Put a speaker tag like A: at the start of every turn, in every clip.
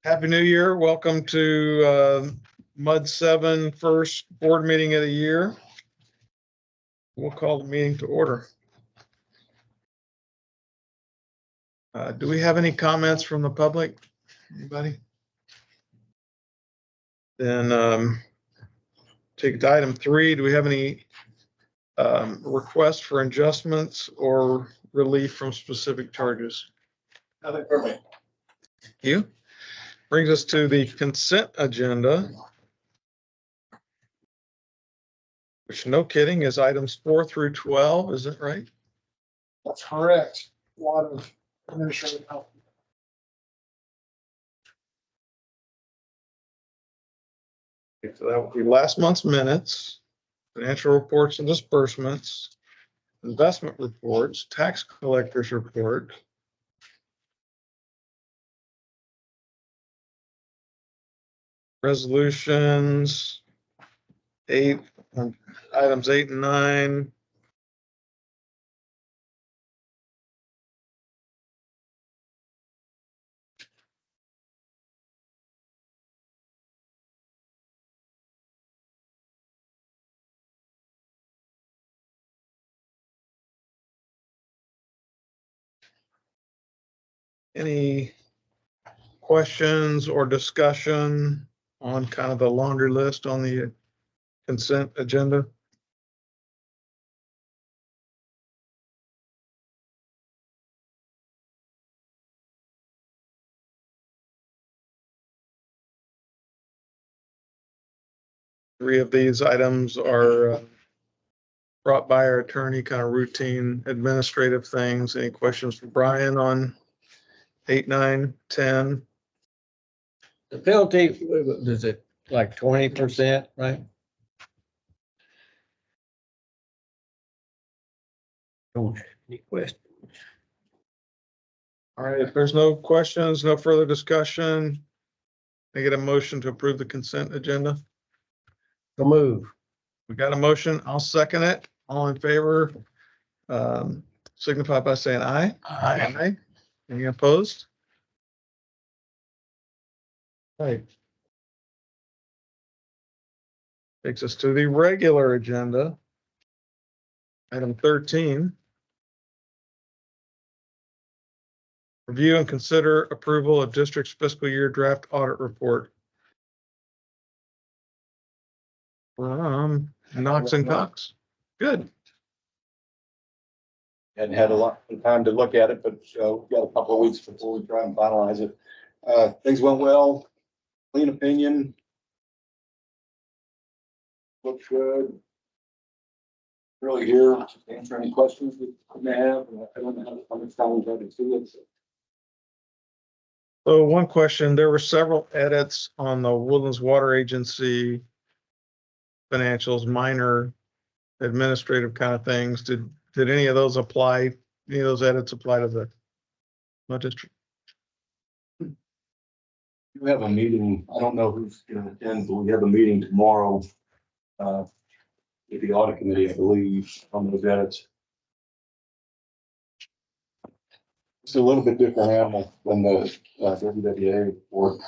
A: Happy New Year. Welcome to MUD 7 first board meeting of the year. We'll call the meeting to order. Do we have any comments from the public? Anybody? Then take it to item 3. Do we have any requests for adjustments or relief from specific charges?
B: Nothing for me.
A: You? Brings us to the consent agenda, which, no kidding, is items 4 through 12. Is that right?
B: That's correct. A lot of administrative help.
A: Okay, so that would be last month's minutes, financial reports and disbursements, investment reports, tax collector's report, resolutions, items 8 and 9. Any questions or discussion on kind of the laundry list on the consent agenda? Three of these items are brought by our attorney, kind of routine administrative things. Any questions for Brian on 8, 9, 10?
C: The penalty, is it like 20%, right? Don't have any questions.
A: All right, if there's no questions, no further discussion, I get a motion to approve the consent agenda.
C: So move.
A: We got a motion. I'll second it. All in favor, signify by saying aye. Aye. Any opposed? Right. Takes us to the regular agenda. Item 13. Review and consider approval of district's fiscal year draft audit report. From Knox and Cox. Good.
D: Hadn't had a lot of time to look at it, but we've got a couple of weeks before we try and finalize it. Things went well, clean opinion. Looks good. Really here to answer any questions that you may have. I don't know how much time we've had to see it.
A: So one question, there were several edits on the Woodlands Water Agency financials, minor administrative kind of things. Did any of those apply? Any of those edits apply to the mud district?
D: We have a meeting. I don't know who's going to attend, but we have a meeting tomorrow. With the audit committee, I believe, on those edits. It's a little bit different animal than the WWA report.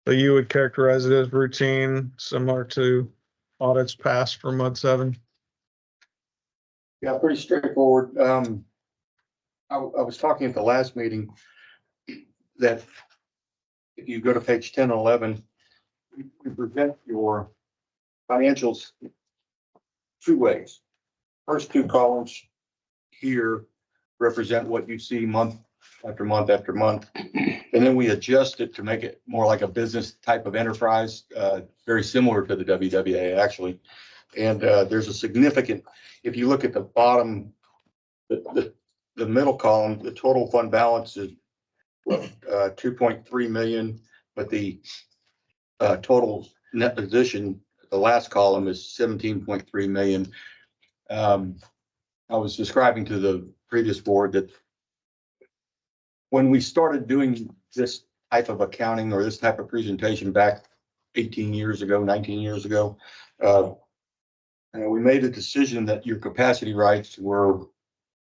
A: So you would characterize it as routine, similar to audits passed for MUD 7?
D: Yeah, pretty straightforward. I was talking at the last meeting that if you go to page 10 and 11, we present your financials two ways. First two columns here represent what you see month after month after month. And then we adjust it to make it more like a business type of enterprise, very similar to the WWA actually. And there's a significant, if you look at the bottom, the middle column, the total fund balance is 2.3 million, but the total net position, the last column is 17.3 million. I was describing to the previous board that when we started doing this type of accounting or this type of presentation back 18 years ago, 19 years ago, we made a decision that your capacity rights were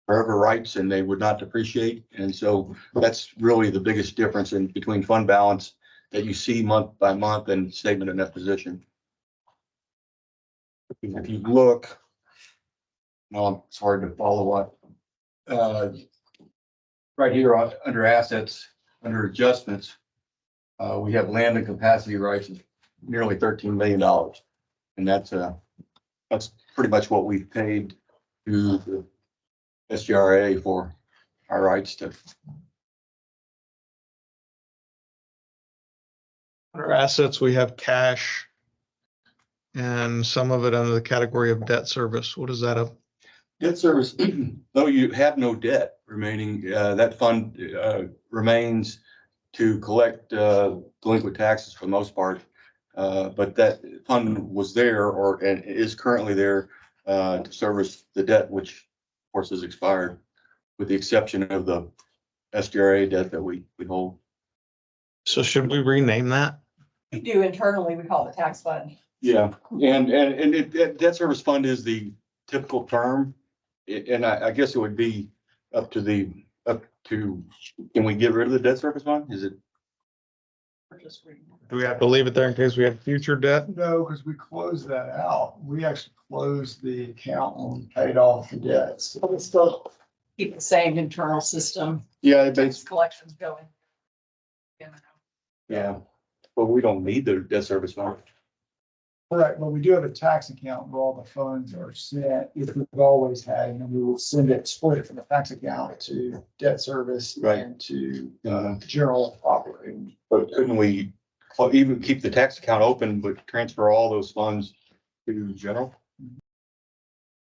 D: forever rights and they would not depreciate. And so that's really the biggest difference in between fund balance that you see month by month and statement of net position. If you look, well, it's hard to follow what, right here under assets, under adjustments, we have land and capacity rights of nearly $13 million. And that's pretty much what we've paid to the SGRA for our rights to.
A: Under assets, we have cash and some of it under the category of debt service. What is that up?
D: Debt service, though you have no debt remaining, that fund remains to collect delinquent taxes for the most part. But that fund was there and is currently there to service the debt, which of course is expired, with the exception of the SGRA debt that we hold.
A: So should we rename that?
E: We do internally, we call it the tax fund.
D: Yeah, and debt service fund is the typical term. And I guess it would be up to, can we get rid of the debt service fund? Is it?
E: We're just reading.
A: Do we have to leave it there in case we have future debt?
B: No, because we closed that out. We actually closed the account when we paid off the debts.
E: So we still keep the same internal system,
D: Yeah,
E: tax collections going.
D: yeah, but we don't need the debt service fund.
B: Correct, but we do have a tax account where all the funds are sent, if we've always had, and we will send it, split it from the tax account to debt service
D: Right.
B: and to general operating.
D: But couldn't we even keep the tax account open, but transfer all those funds to general?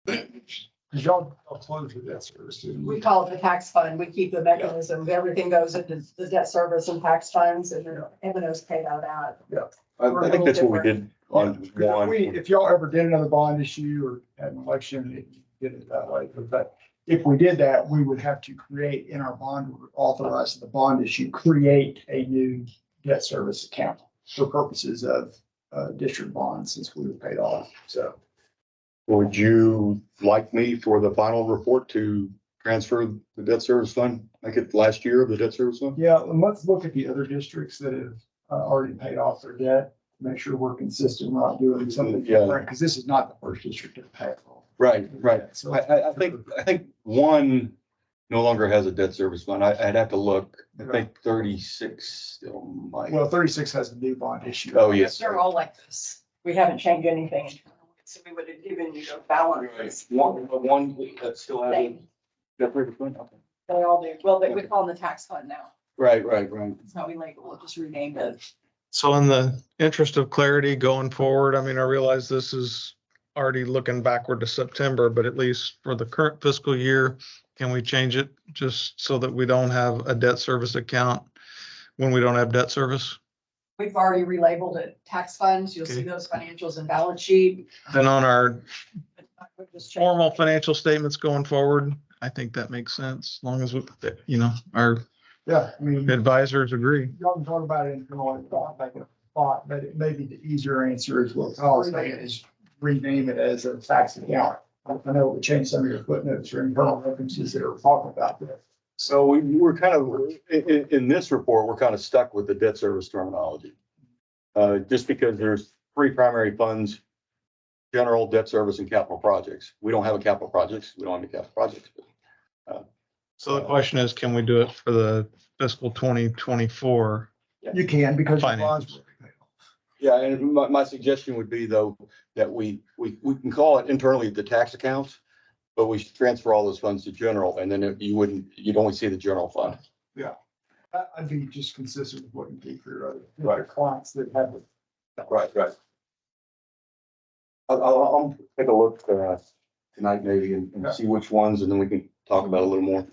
B: Because y'all closed the debt service, didn't
E: We
B: we?
E: call it the tax fund. We keep the mechanism. Everything goes into the debt service and tax funds and then M&O's paid out of that.
D: I think that's what we did on
B: Because
D: one.
B: if y'all ever did another bond issue or had an election, you did it that way. But if we did that, we would have to create in our bond, authorize the bond issue, create a new debt service account for purposes of district bonds since we were paid off. So
D: Would you like me for the final report to transfer the debt service fund, make it last year of the debt service fund?
B: yeah, and let's look at the other districts that have already paid off their debt. Make sure we're consistent, we're not doing something
D: Yeah.
B: different, because this is not the first district to pay it off.
D: Right, right.
B: So
D: I think one no longer has a debt service fund. I'd have to look. I think 36 still might.
B: Well, 36 has a new bond issue.
D: Oh, yes.
E: They're all like this. We haven't changed anything internally. So we would have given you a balance.
D: One that still has a
E: Same.
D: debt service fund? Okay.
E: They all do. Well, we call them the tax fund now.
D: Right.
E: That's how we label it, just renamed it.
A: So in the interest of clarity going forward, I mean, I realize this is already looking backward to September, but at least for the current fiscal year, can we change it just so that we don't have a debt service account when we don't have debt service?
E: We've already relabeled it tax funds. You'll see
A: Okay.
E: those financials and balance sheet.
A: Then on our
E: We'll just change
A: formal financial statements going forward, I think that makes sense, as long as we, our
B: Yeah, I mean,
A: advisors agree.
B: y'all can talk about it in like a thought, but it may be the easier answer is what Kyle's saying is rename it as a tax account. I know it would change some of your footnotes or internal references that are talking about that.
D: So we're kind of, in this report, we're kind of stuck with the debt service terminology. Just because there's three primary funds, general, debt service, and capital projects. We don't have a capital projects. We don't have any capital projects.
A: So the question is, can we do it for the fiscal 2024?
B: You can, because your
A: Finance.
B: bonds will be paid off.
D: Yeah, and my suggestion would be though, that we can call it internally the tax accounts, but we should transfer all those funds to general, and then you'd only see the general fund.
B: I'd be just consistent with what you do for your other
D: Right.
B: clients that have it.
D: Right. I'll take a look tonight maybe and see which ones, and then we can talk about it a little more.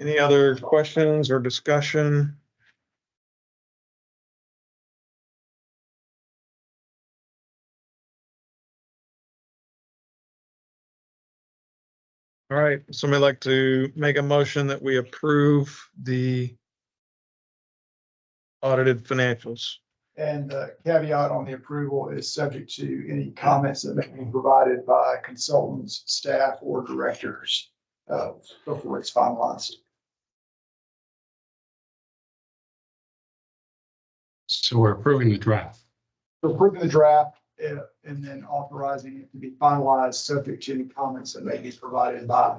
A: Any other questions or discussion? All right, somebody like to make a motion that we approve the audited financials?
B: And the caveat on the approval is subject to any comments that may be provided by consultants, staff, or directors before it's finalized.
F: So we're approving the draft.
B: So approving the draft and then authorizing it to be finalized, subject to any comments that may be provided by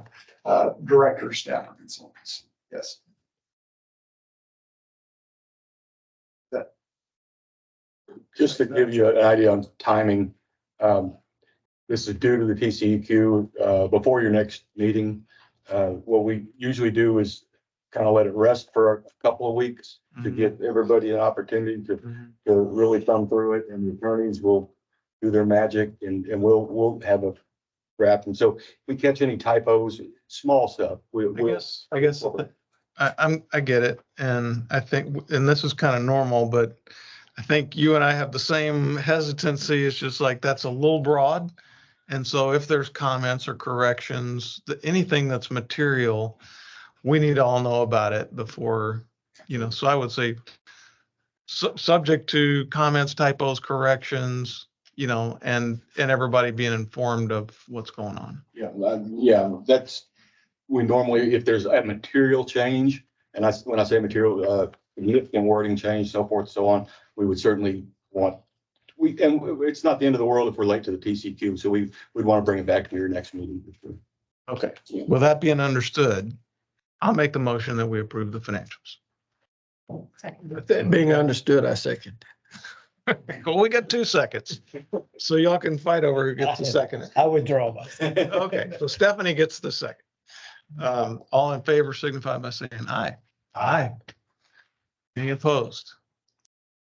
B: directors, staff, or consultants. Yes.
D: Just to give you an idea on timing, this is due to the TCEQ, before your next meeting. What we usually do is kind of let it rest for a couple of weeks to give everybody an opportunity to really thumb through it, and the attorneys will do their magic, and we'll have a draft. And so if we catch any typos, small stuff,
A: I guess I get it. And I think, and this is kind of normal, but I think you and I have the same hesitancy. It's just like, that's a little broad. And so if there's comments or corrections, anything that's material, we need to all know about it before, so I would say subject to comments, typos, corrections, and everybody being informed of what's going on.
D: Yeah, we normally, if there's a material change, and when I say material, significant wording change, so forth, so on, we would certainly and it's not the end of the world if we're late to the TCQ, so we'd want to bring it back to your next meeting.
A: Okay. With that being understood, I'll make the motion that we approve the financials.
C: With that being understood, I second.
A: Well, we got 2 seconds, so y'all can fight over who gets the second.
C: I withdraw myself.
A: Okay, so Stephanie gets the second. All in favor signify by saying aye. Aye. Any opposed?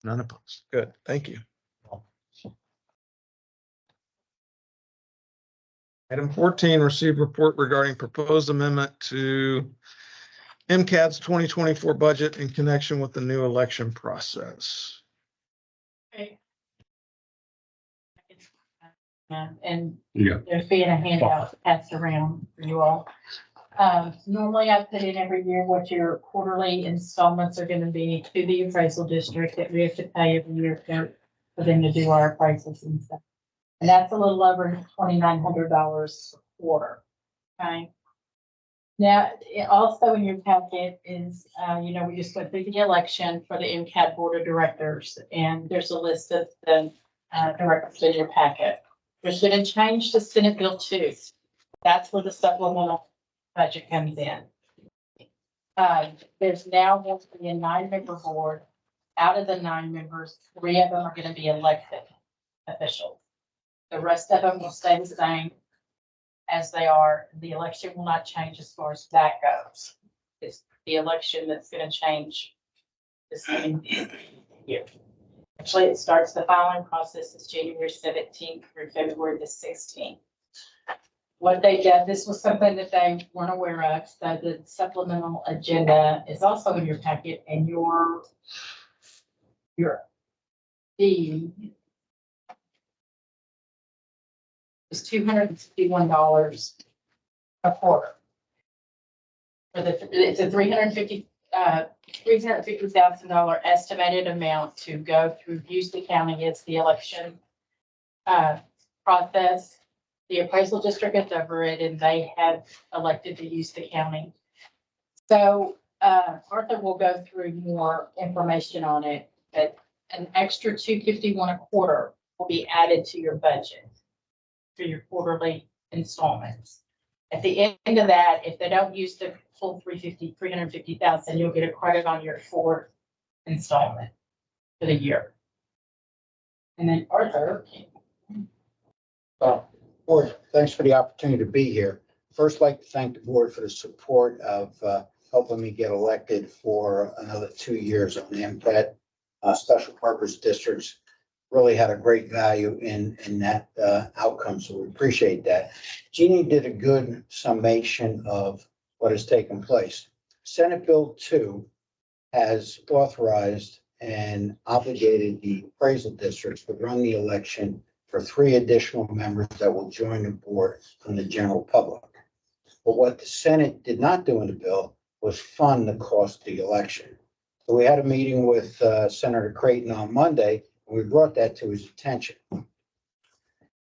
A: None opposed. Good, thank you. Item 14, receive report regarding proposed amendment to MCAD's 2024 budget in connection with the new election process.
G: Okay. And
F: Yeah.
G: there's being a handout passed around for you all. Normally I put in every year what your quarterly installments are gonna be to the appraisal district that we have to pay every year for them to do our appraisals and stuff. And that's a little over $2,900 a quarter, okay? Now, also in your packet is, we just went through the election for the MCAD Board of Directors, and there's a list of the directors in your packet. There's been a change to Senate Bill 2. That's where the supplemental budget comes in. There's now going to be a 9-member board. Out of the 9 members, 3 of them are going to be elected officials. The rest of them will stay the same as they are. The election will not change as far as that goes. It's the election that's going to change this same year. Actually, it starts, the filing process is January 17th through February the 16th. What they did, this was something that they weren't aware of. So the supplemental agenda is also in your packet, and your fee is $251 a quarter. It's a $350,000 estimated amount to go through Houston County. It's the election process. The appraisal district is over it, and they have elected to use the county. So Arthur will go through more information on it, but an extra $251 a quarter will be added to your budget for your quarterly installments. At the end of that, if they don't use the full $350,000, you'll get a credit on your 4th installment for the year. And then Arthur.
H: Board, thanks for the opportunity to be here. First, like to thank the board for the support of helping me get elected for another 2 years on the MCAD. Special purpose districts really had a great value in that outcome, so we appreciate that. Jeannie did a good summation of what has taken place. Senate Bill 2 has authorized and obligated the appraisal districts to run the election for 3 additional members that will join the board from the general public. But what the Senate did not do in the bill was fund the cost of the election. So we had a meeting with Senator Creighton on Monday, and we brought that to his attention.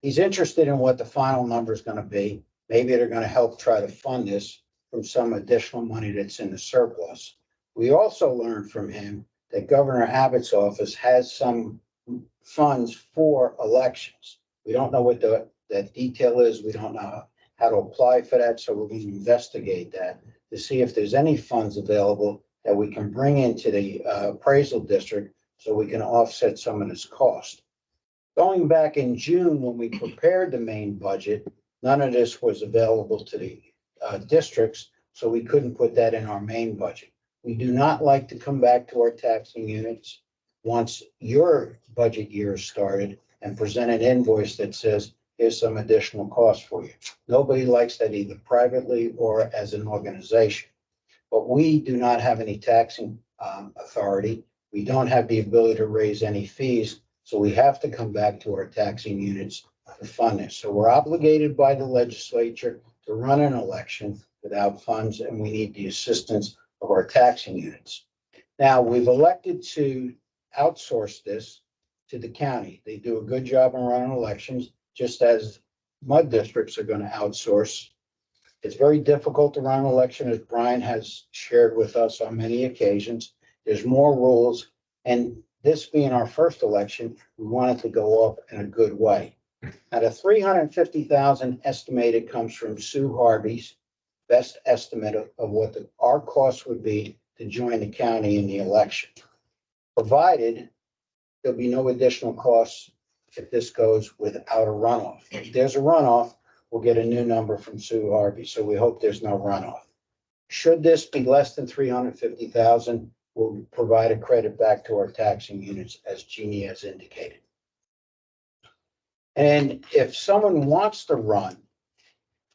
H: He's interested in what the final number is going to be. Maybe they're going to help try to fund this from some additional money that's in the surplus. We also learned from him that Governor Abbott's office has some funds for elections. We don't know what that detail is. We don't know how to apply for that, so we're going to investigate that to see if there's any funds available that we can bring into the appraisal district so we can offset some of this cost. Going back in June, when we prepared the main budget, none of this was available to the districts, so we couldn't put that in our main budget. We do not like to come back to our taxing units once your budget year started and present an invoice that says, here's some additional cost for you. Nobody likes that either privately or as an organization. But we do not have any taxing authority. We don't have the ability to raise any fees. So we have to come back to our taxing units to fund this. So we're obligated by the legislature to run an election without funds, and we need the assistance of our taxing units. Now, we've elected to outsource this to the county. They do a good job in running elections, just as mud districts are going to outsource. It's very difficult to run an election, as Brian has shared with us on many occasions. There's more rules, and this being our first election, we want it to go up in a good way. Now, the $350,000 estimated comes from Sue Harvey's best estimate of what our costs would be to join the county in the election, provided there'll be no additional costs if this goes without a runoff. If there's a runoff, we'll get a new number from Sue Harvey. So we hope there's no runoff. Should this be less than $350,000, we'll provide a credit back to our taxing units, as Jeannie has indicated. And if someone wants to run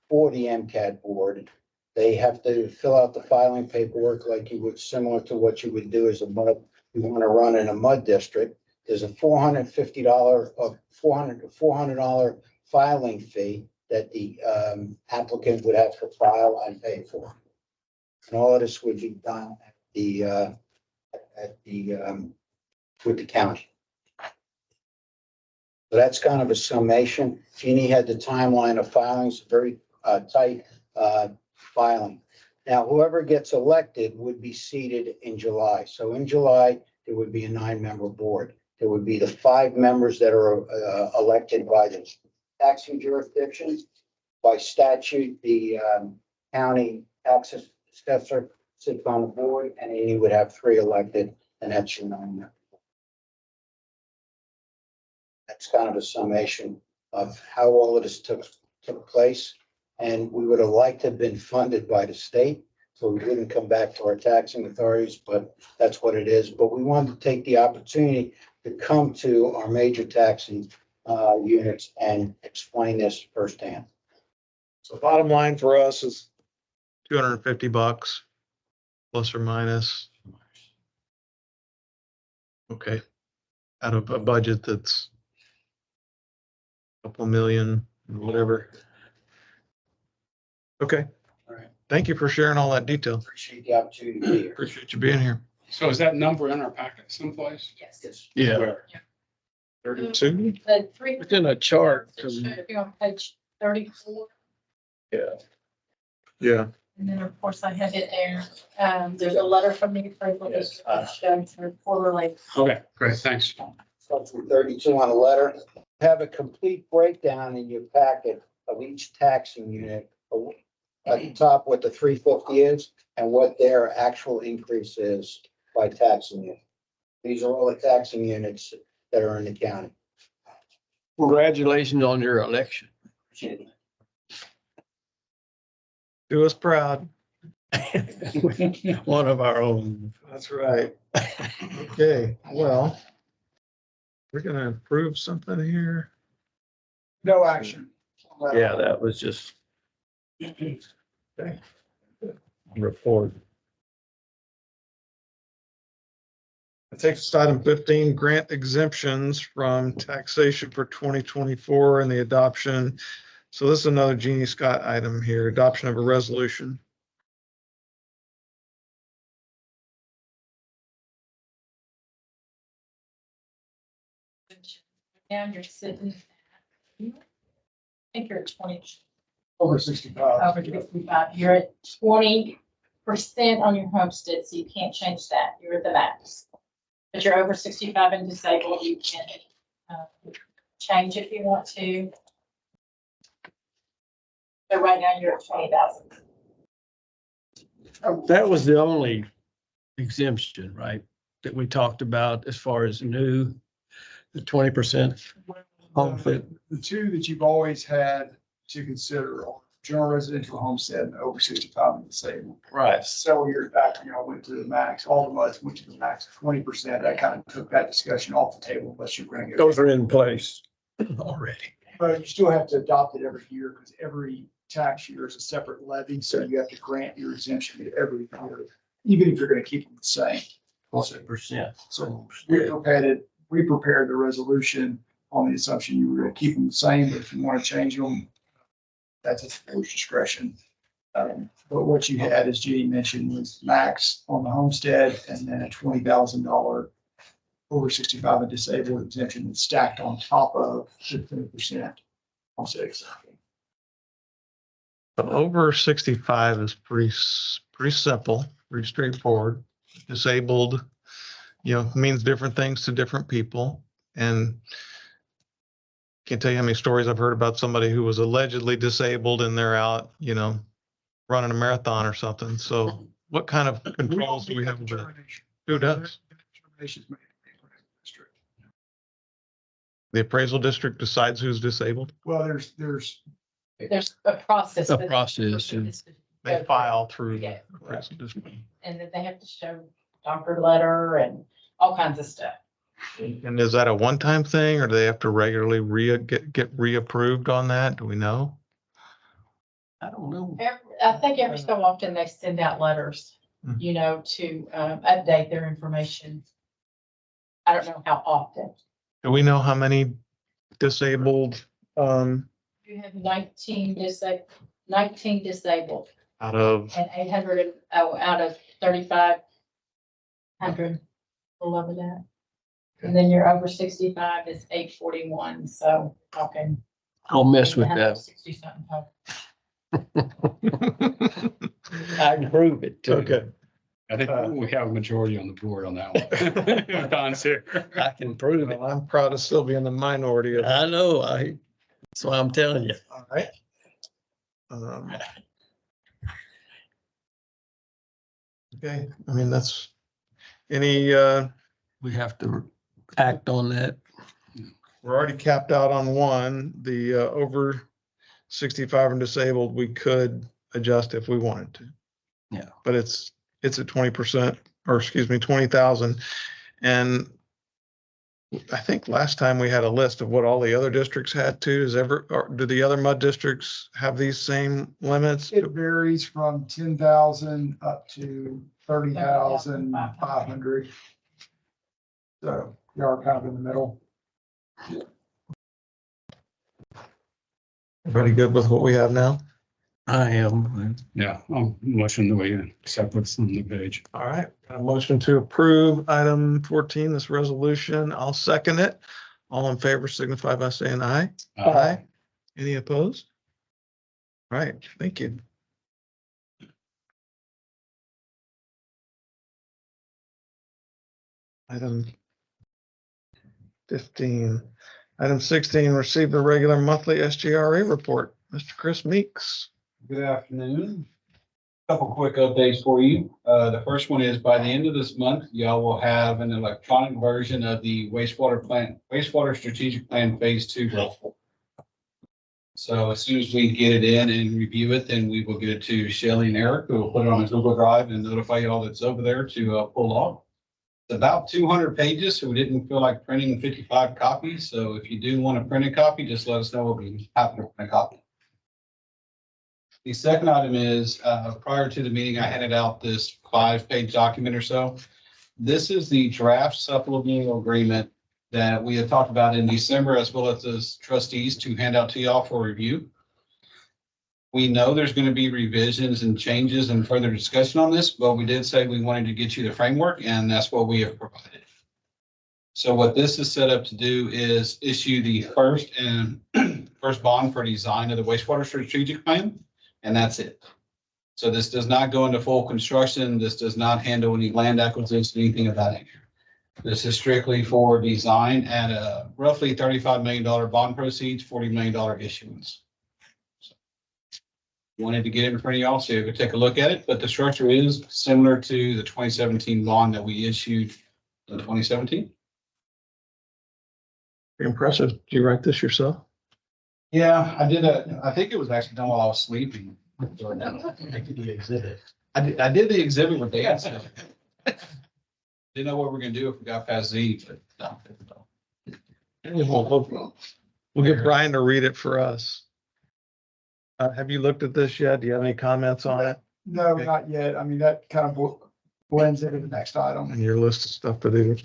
H: for the MCAT board, they have to fill out the filing paperwork like you would, similar to what you would do as a mud. You want to run in a mud district. There's a $400 filing fee that the applicant would have to file and pay for. And all of this would be done with the county. So that's kind of a summation. Jeannie had the timeline of filings, very tight filing. Now, whoever gets elected would be seated in July. So in July, there would be a 9-member board. There would be the 5 members that are elected by the taxing jurisdictions. By statute, the county tax assessor sits on the board, and he would have 3 elected, and that's your 9-member. That's kind of a summation of how all of this took place. And we would have liked to have been funded by the state, so we wouldn't come back to our taxing authorities, but that's what it is. But we wanted to take the opportunity to come to our major taxing units and explain this firsthand.
A: So bottom line for us is $250 plus or minus. Okay. Out of a budget that's a couple million, whatever. Okay.
H: All right.
A: Thank you for sharing all that detail.
H: Appreciate the opportunity to be here.
A: Appreciate you being here.
F: So is that number in our packet someplace?
E: Yes.
C: Yeah,
F: Where?
A: 32?
G: The three.
C: it's in a chart.
G: It should be on page 34.
A: Yeah.
G: And then, of course, I have it there. There's a letter from the appraisal district that shows their quarterly.
F: Okay, great, thanks.
H: Start from 32 on a letter. Have a complete breakdown in your packet of each taxing unit. At the top, what the 350 is and what their actual increase is by taxing unit. These are all the taxing units that are in the county.
C: Congratulations on your election.
A: Do us proud.
C: One of our own.
A: That's right. Okay, well, we're gonna approve something here.
B: No action.
C: Yeah, that was just report.
A: That takes us to item 15, grant exemptions from taxation for 2024 and the adoption So this is another Jeannie Scott item here, adoption of a resolution.
G: Now you're sitting, I think you're at 20,
B: Over 65.
G: over 65, you're at 20% on your homestead, so you can't change that, you're at the max. But you're over 65 and disabled, you can change if you want to. So right now you're at 20,000.
C: That was the only exemption, right? That we talked about as far as new, the 20% home fit.
B: The two that you've always had to consider are general residential homestead and over 65 and disabled.
C: Right.
B: Several years back, went to the max, all the MUDs went to the max of 20%. That kind of took that discussion off the table unless you're going to go.
C: Those are in place already.
B: But you still have to adopt it every year because every tax year is a separate levy. So you have to grant your exemption every year, even if you're going to keep them the same.
C: 20%.
B: So we prepared the resolution on the assumption you were going to keep them the same, but if you want to change them, that's at the board's discretion. But what you had, as Jeannie mentioned, was max on the homestead and then a $20,000 over 65 and disabled exemption that's stacked on top of the 20% homestead exemption.
A: But over 65 is pretty simple, pretty straightforward. Disabled, means different things to different people. And can't tell you how many stories I've heard about somebody who was allegedly disabled and they're out, running a marathon or something. So what kind of controls do we have? Who does? The appraisal district decides who's disabled.
B: Well, there's
G: There's a process.
C: A process, and
A: They file through
G: Yeah.
A: the appraisal district.
G: And then they have to show doctor letter and all kinds of stuff.
A: And is that a one-time thing or do they have to regularly get reapproved on that? Do we know?
C: I don't know.
G: I think every so often they send out letters,
A: Mhm.
G: to update their information. I don't know how often.
A: Do we know how many disabled,
G: You have 19 disabled
A: out of,
G: and 800, out of 3,500, a little over that. And then you're over 65 is 841, so talking.
C: I'll mess with that.
G: 60 something total.
C: I can prove it too.
A: okay.
F: I think we have a majority on the board on that one. Don's here.
C: I can prove it.
A: Well, I'm proud of still being the minority of.
C: I know, that's why I'm telling you.
A: All right. Um, Okay, I mean, that's any,
C: We have to act on that.
A: we're already capped out on one, the over 65 and disabled, we could adjust if we wanted to.
C: Yeah.
A: But it's at 20%, or excuse me, 20,000. And I think last time we had a list of what all the other districts had too. Or do the other MUD districts have these same limits?
B: It varies from 10,000 up to 30,500. So you are kind of in the middle.
A: Everybody good with what we have now?
C: I am.
F: Yeah, I'm motion the way in, separate from the page.
A: All right, got a motion to approve item 14, this resolution. I'll second it. All in favor signify by saying aye. Any opposed? All right, thank you. Item 15. Item 16, receive the regular monthly SGRA report. Mr. Chris Meeks.
I: Good afternoon. Couple quick updates for you. The first one is by the end of this month, y'all will have an electronic version of the wastewater strategic plan phase 2 report. So as soon as we get it in and review it, then we will get it to Shelley and Eric, who will put it on a Google Drive and notify y'all that's over there to pull off. It's about 200 pages, so we didn't feel like printing 55 copies. So if you do want to print a copy, just let us know. We'll be happy to print a copy. The second item is, prior to the meeting, I handed out this 5-page document or so. This is the draft supplemental agreement that we had talked about in December, as well as trustees to hand out to y'all for review. We know there's going to be revisions and changes and further discussion on this, but we did say we wanted to get you the framework, and that's what we have provided. So what this is set up to do is issue the first bond for design of the wastewater strategic plan, and that's it. So this does not go into full construction. This does not handle any land acquisition, anything of that nature. This is strictly for design at a roughly $35 million bond proceeds, $40 million issuance. So, wanted to get it in front of y'all so you could take a look at it, but the structure is similar to the 2017 bond that we issued in 2017.
A: Impressive. Did you write this yourself?
I: Yeah, I think it was actually done while I was sleeping. I did the exhibit with Dan. So. Didn't know what we're gonna do if we got past Z, but no.
A: We'll get Brian to read it for us. Have you looked at this yet? Do you have any comments on it
B: No,
A: Okay.
B: not yet. I mean, that kind of blends into the next item
A: and your list of stuff to do?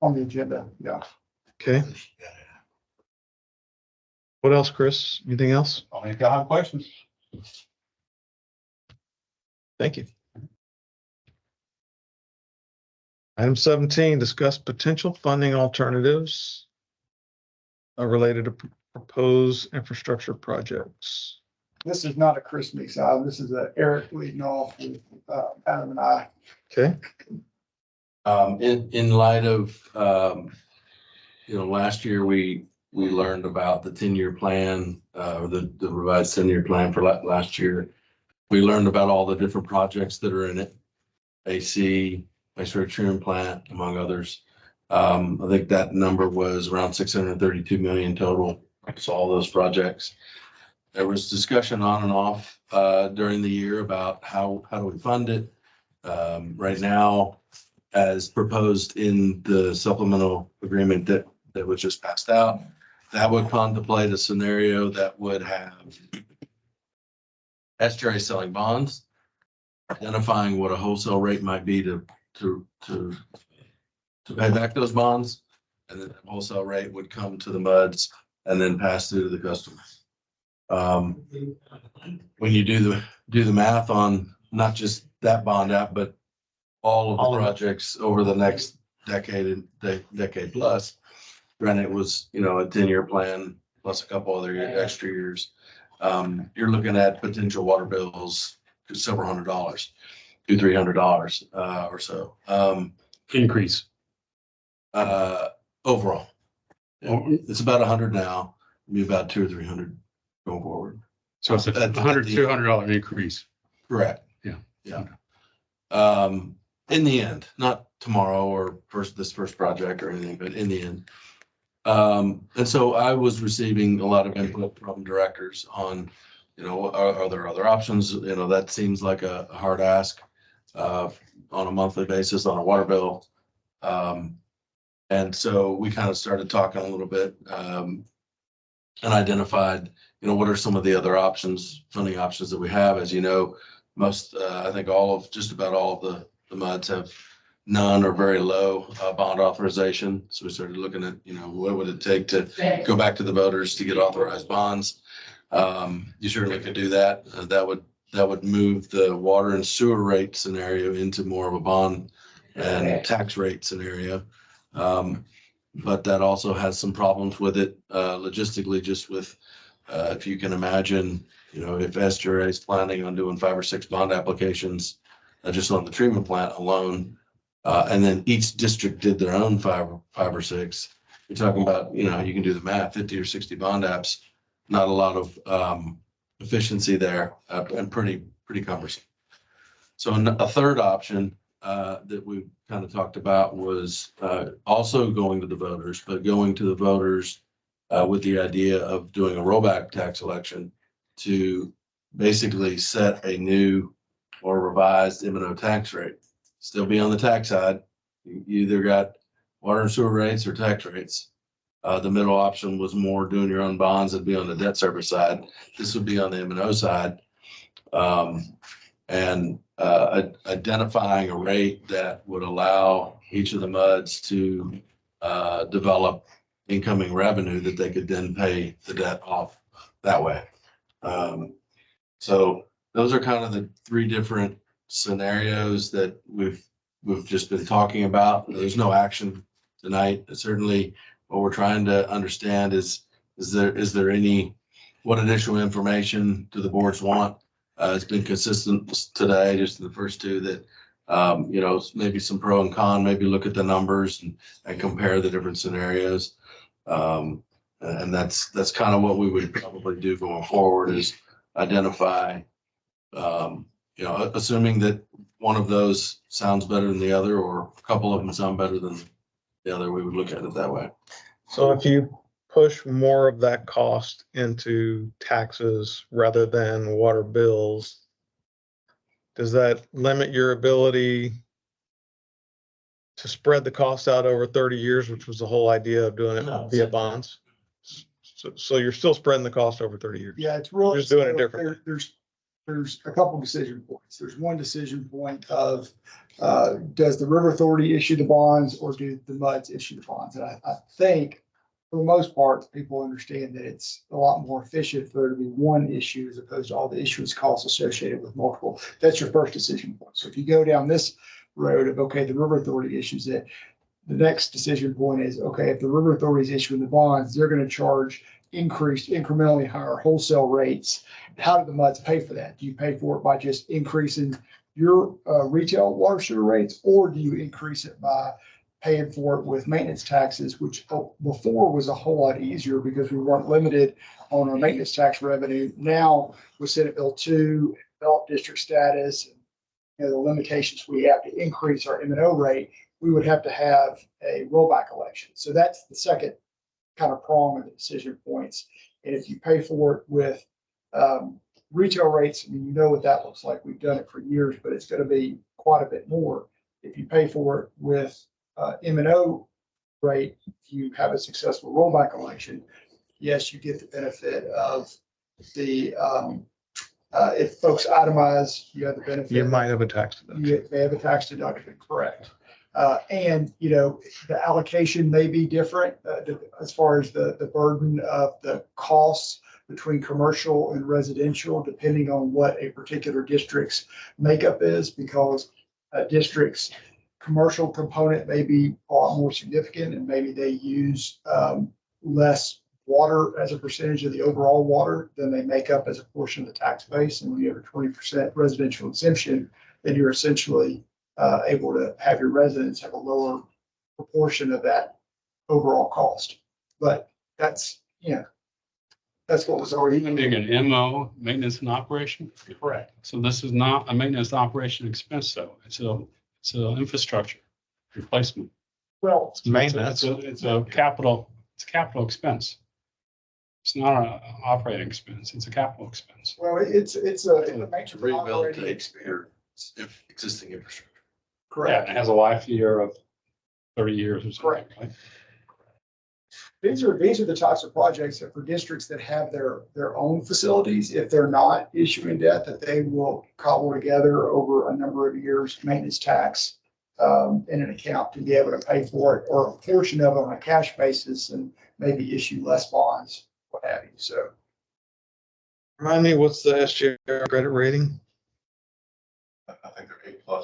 B: on the agenda. Yeah.
A: Okay. What else, Chris? Anything else?
I: Only if y'all have questions.
A: Thank you. Item 17, discuss potential funding alternatives related to proposed infrastructure projects.
B: This is not a Chris Meeks item. This is a Eric leading off with Adam and I.
A: Okay,
J: In light of, last year we learned about the 10-year plan, or the revised 10-year plan for last year. We learned about all the different projects that are in it, AC, wastewater treatment plant, among others. I think that number was around 632 million total. So all those projects. There was discussion on and off during the year about how do we fund it. Right now, as proposed in the supplemental agreement that was just passed out, that would contemplate a scenario that would have SGRA selling bonds, identifying what a wholesale rate might be to pay back those bonds, and then the wholesale rate would come to the MUDs and then pass through to the customers. When you do the math on not just that bond app, but all of the projects over the next decade plus, granted it was, a 10-year plan plus a couple other extra years. You're looking at potential water bills to several $100s, $200-$300 or so.
F: Increase.
J: Overall. Yeah, it's about 100 now, be about 200 or 300 going forward.
F: So it's a $100, $200 increase.
J: Correct.
F: Yeah.
J: Yeah. In the end, not tomorrow or this first project or anything, but in the end. And so I was receiving a lot of input from directors on, are there other options? That seems like a hard ask on a monthly basis on a water bill. And so we kind of started talking a little bit and identified, what are some of the other options, funding options that we have. As you know, most, I think just about all of the MUDs have none or very low bond authorization. So we started looking at, what would it take to go back to the voters to get authorized bonds. You certainly could do that. That would move the water and sewer rate scenario into more of a bond and tax rate scenario. But that also has some problems with it logistically, just with, if you can imagine, if SGRA is planning on doing 5 or 6 bond applications just on the treatment plant alone, and then each district did their own 5 or 6, you're talking about, you can do the math, 50 or 60 bond apps, not a lot of efficiency there, and pretty cumbersome. So a third option that we kind of talked about was also going to the voters, but going to the voters with the idea of doing a rollback tax election to basically set a new or revised M&O tax rate. Still be on the tax side. You either got water and sewer rates or tax rates. The middle option was more doing your own bonds and be on the debt service side. This would be on the M&O side. And identifying a rate that would allow each of the MUDs to develop incoming revenue that they could then pay the debt off that way. So those are kind of the three different scenarios that we've just been talking about. There's no action tonight. Certainly what we're trying to understand is there any, what additional information do the boards want? It's been consistent today, just the first two that, maybe some pro and con, maybe look at the numbers and compare the different scenarios. And that's kind of what we would probably do going forward is identify, assuming that one of those sounds better than the other, or a couple of them sound better than the other, we would look at it that way.
A: So if you push more of that cost into taxes rather than water bills, does that limit your ability to spread the cost out over 30 years, which was the whole idea of doing
J: No.
A: it via bonds? So you're still spreading the cost over 30 years.
B: Yeah, it's really.
A: Just doing it differently.
B: There's a couple decision points. There's one decision point of, does the River Authority issue the bonds or do the MUDs issue the bonds? And I think for the most part, people understand that it's a lot more efficient for there to be one issue as opposed to all the issuance costs associated with multiple. That's your first decision point. So if you go down this road of, okay, the River Authority issues it, the next decision point is, okay, if the River Authority is issuing the bonds, they're going to charge increased incrementally higher wholesale rates. How do the MUDs pay for that? Do you pay for it by just increasing your retail water sewer rates, or do you increase it by paying for it with maintenance taxes, which before was a whole lot easier because we weren't limited on our maintenance tax revenue. Now with Senate Bill 2, developed district status, the limitations we have to increase our M&O rate, we would have to have a rollback election. So that's the second kind of prong of the decision points. And if you pay for it with retail rates, I mean, you know what that looks like. We've done it for years, but it's going to be quite a bit more. If you pay for it with M&O rate, if you have a successful rollback election, yes, you get the benefit of the, if folks itemize, you have the benefit.
A: You might have a tax deduction.
B: You may have a tax deduction, correct. And, the allocation may be different as far as the burden of the costs between commercial and residential, depending on what a particular district's makeup is, because a district's commercial component may be a lot more significant and maybe they use less water as a percentage of the overall water than they make up as a portion of the tax base. And when you have a 20% residential exemption, then you're essentially able to have your residents have a lower proportion of that overall cost. But that's what was already.
F: Doing an MO, maintenance and operation.
B: Correct.
F: So this is not a maintenance and operation expense, though. It's a infrastructure replacement.
B: Well,
A: It's maintenance.
F: It's a capital expense. It's not an operating expense. It's a capital expense.
B: well, it's a major operating
J: Rehabilitate
B: expense.
J: your existing infrastructure.
F: Yeah,
B: Correct.
F: it has a life year of 30 years or something,
B: Correct.
F: right?
B: These are the types of projects that for districts that have their own facilities, if they're not issuing debt, that they will cobble together over a number of years, maintenance tax in an account to be able to pay for it, or a portion of it on a cash basis and maybe issue less bonds, what have you. So
A: Remind me, what's the SJR credit rating?
J: I think they're A+.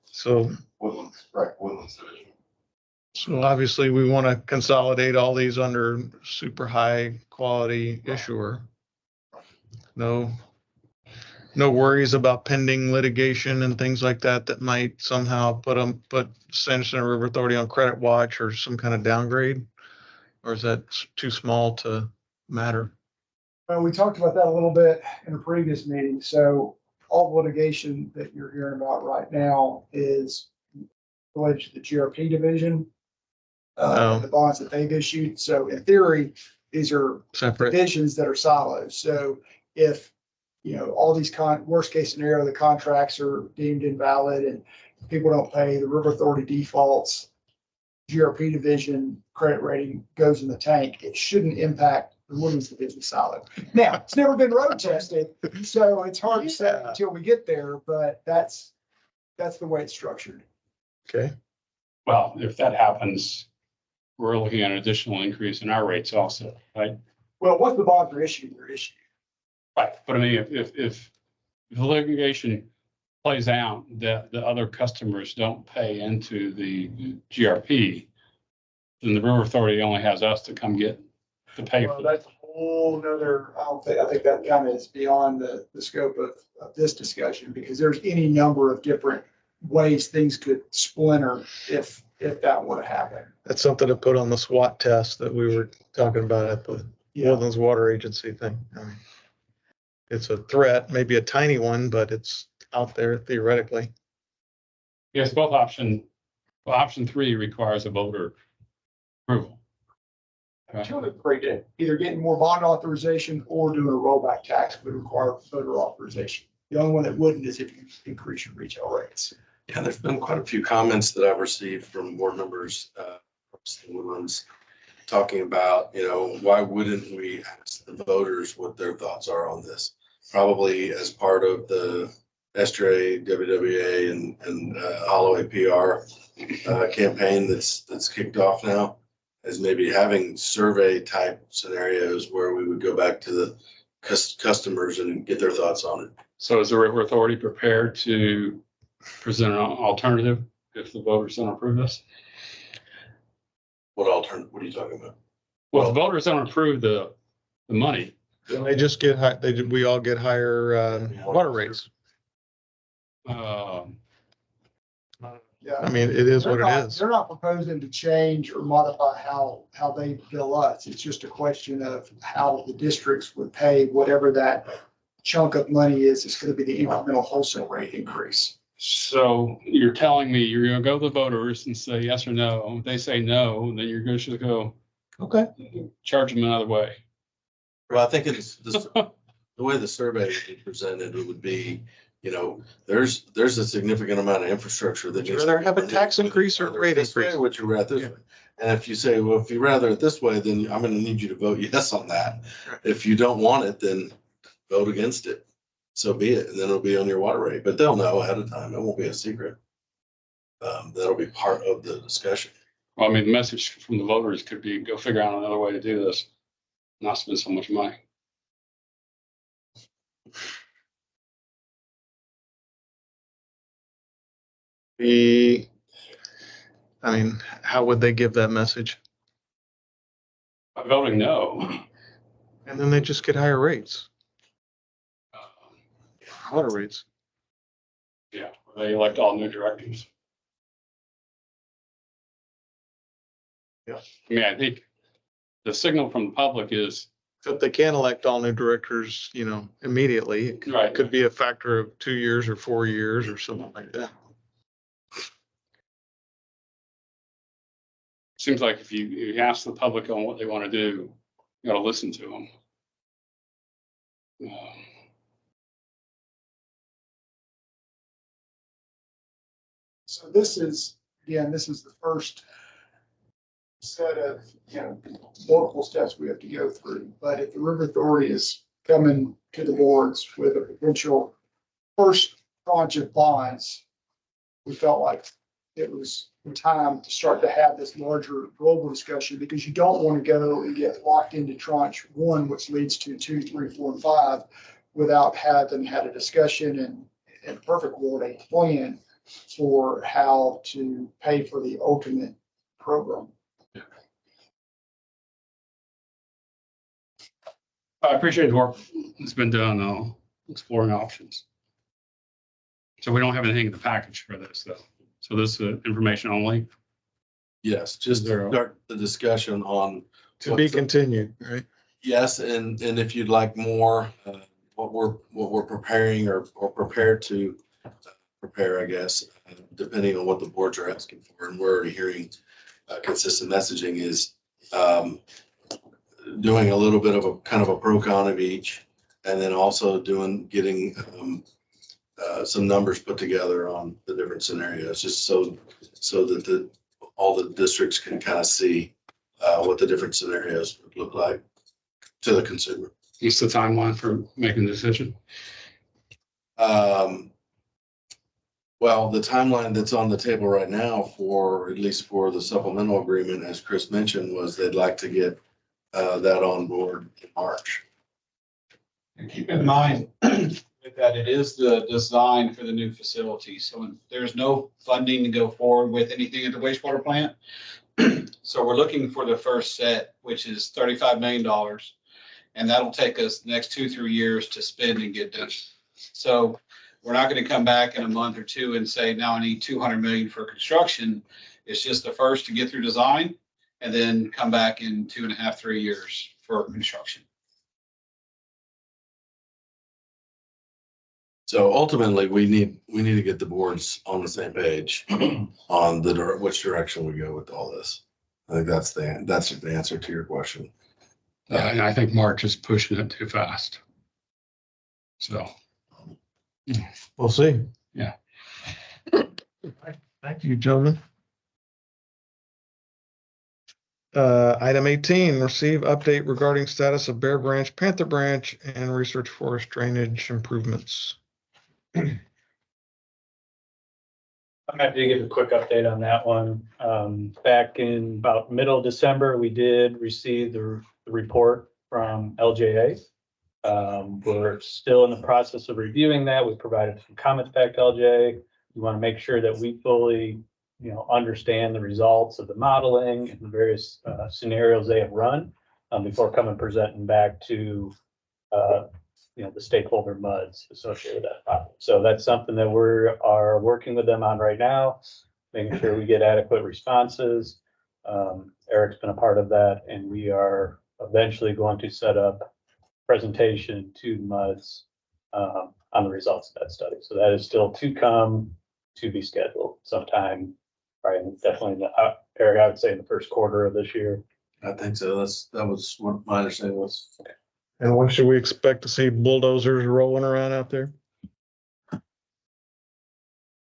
A: So,
J: Woodlands, right, Woodlands Division.
A: so obviously we want to consolidate all these under super high quality issuer. No worries about pending litigation and things like that might somehow put Sanderson River Authority on credit watch or some kind of downgrade? Or is that too small to matter?
B: well, we talked about that a little bit in a previous meeting. So all litigation that you're hearing about right now is related to the GRP division,
A: Oh.
B: the bonds that they've issued. So in theory, these are
A: Separate.
B: divisions that are silos. So if, all these worst case scenario, the contracts are deemed invalid and people don't pay, the River Authority defaults, GRP division credit rating goes in the tank, it shouldn't impact the Woodlands division silo. Now, it's never been road tested, so it's hard to say until we get there, but that's the way it's structured.
A: Okay.
F: Well, if that happens, we're looking at an additional increase in our rates also, right?
B: Well, once the bonds are issued, they're issued.
F: Right, but I mean, if the litigation plays out that the other customers don't pay into the GRP, then the River Authority only has us to come get to pay
B: Well,
F: for
B: that's a whole nother, I think that kind of is beyond the scope of this discussion, because there's any number of different ways things could splinter if that were to happen.
A: That's something to put on the SWOT test that we were talking about at the Woodlands Water Agency thing. I mean, it's a threat, maybe a tiny one, but it's out there theoretically.
F: Yes, option 3 requires a voter approval.
B: Two of the three did, either getting more bond authorization or doing a rollback tax would require voter authorization. The only one that wouldn't is if you increase your retail rates.
J: Yeah, there's been quite a few comments that I've received from board members, from the Woodlands, talking about, why wouldn't we ask the voters what their thoughts are on this? Probably as part of the SJ, WWA, and Holloway PR campaign that's kicked off now, as maybe having survey type scenarios where we would go back to the customers and get their thoughts on it.
F: So is the River Authority prepared to present an alternative if the voters don't approve this?
J: What alternative, what are you talking about?
F: Well, if the voters don't approve the money,
A: Then they just get high, we all get higher, water rates.
B: Yeah.
A: I mean, it is what it is.
B: They're not proposing to change or modify how they bill us. It's just a question of how the districts would pay whatever that chunk of money is. It's going to be the incremental wholesale rate increase.
F: so you're telling me you're gonna go to the voters and say yes or no. If they say no, then you're gonna just go
A: Okay.
F: charge them another way.
J: Well, I think it's the way the survey is presented, it would be, there's a significant amount of infrastructure that.
A: Would you rather have a tax increase or a rate
J: This way,
A: increase?
J: Would you rather this
A: Yeah.
J: way? And if you say, well, if you rather it this way, then I'm gonna need you to vote yes on that. If you don't want it, then vote against it. So be it, and then it'll be on your water rate, but they'll know ahead of time. It won't be a secret. That'll be part of the discussion.
F: Well, I mean, the message from the voters could be, go figure out another way to do this, not spend so much money.
A: I mean, how would they give that message?
F: By voting no,
A: And then they just get higher rates, water rates.
F: yeah, they elect all new directors.
A: Yeah.
F: I mean, I think the signal from the public is,
A: But they can't elect all new directors, immediately. It
F: right,
A: could be a factor of 2 years or 4 years or something like that.
F: seems like if you ask the public on what they want to do, you gotta listen to them.
B: So this is the first set of, multiple steps we have to go through. But if the River Authority is coming to the boards with a potential first tranche of bonds, we felt like it was time to start to have this larger global discussion, because you don't want to go and get locked into tranche one, which leads to 2, 3, 4, and 5, without having had a discussion and in perfect world, a plan for how to pay for the ultimate program.
F: I appreciate the work that's been done on exploring options. So we don't have anything in the package for this, though. So this is information only.
J: Yes, just
F: Zero.
J: start the discussion on.
A: To be continued, right?
J: Yes, and if you'd like more, what we're preparing or prepared to prepare, I guess, depending on what the boards are asking for, and we're already hearing consistent messaging is doing a little bit of a kind of a pro con of each, and then also getting some numbers put together on the different scenarios, just so that all the districts can kind of see what the different scenarios would look like to the consumer.
F: What's the timeline for making the decision?
J: Well, the timeline that's on the table right now for, at least for the supplemental agreement, as Chris mentioned, was they'd like to get that on board in March.
I: And keep in mind that it is the design for the new facility, so there's no funding to go forward with anything at the wastewater plant. So we're looking for the first set, which is $35 million. And that'll take us the next 2-3 years to spend and get done. So we're not going to come back in a month or two and say, now I need 200 million for construction. It's just the first to get through design and then come back in 2.5-3 years for construction.
J: So ultimately, we need to get the boards on the same page on which direction we go with all this. I think that's the answer to your question.
F: Yeah, and I think March is pushing it too fast. So,
A: We'll see.
F: Yeah.
A: Thank you, gentlemen. Item 18, receive update regarding status of Bear Branch, Panther Branch, and research forest drainage improvements.
K: I'm happy to give a quick update on that one. Back in about middle of December, we did receive the report from LJA. We're still in the process of reviewing that. We provided some comments back to LJA. We want to make sure that we fully, understand the results of the modeling and the various scenarios they have run before coming presenting back to the stakeholder MUDs associated with that project. So that's something that we are working with them on right now, making sure we get adequate responses. Eric's been a part of that, and we are eventually going to set up presentation to MUDs on the results of that study. So that is still to come, to be scheduled sometime, right? Definitely, Eric, I would say in the first quarter of this year.
J: I think so. That was what my understanding was.
A: And when should we expect to see bulldozers rolling around out there?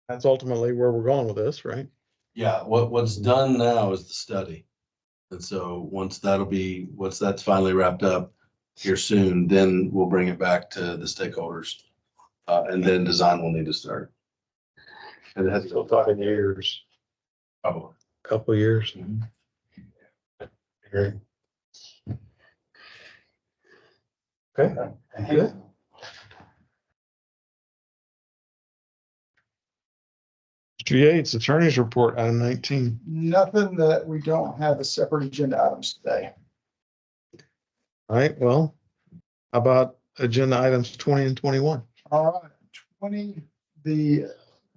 A: That's ultimately where we're going with this, right?
J: Yeah, what's done now is the study. And so once that's finally wrapped up here soon, then we'll bring it back to the stakeholders. And then design will need to start. And it has to
A: Still
J: go
A: talking years,
J: probably.
A: couple of years.
J: Great.
A: Okay, good. Mr. Yates, Attorney's Report, item 19.
B: Nothing that we don't have as separate agenda items today.
A: All right, well, how about agenda items 20 and 21?
B: All right, 20, the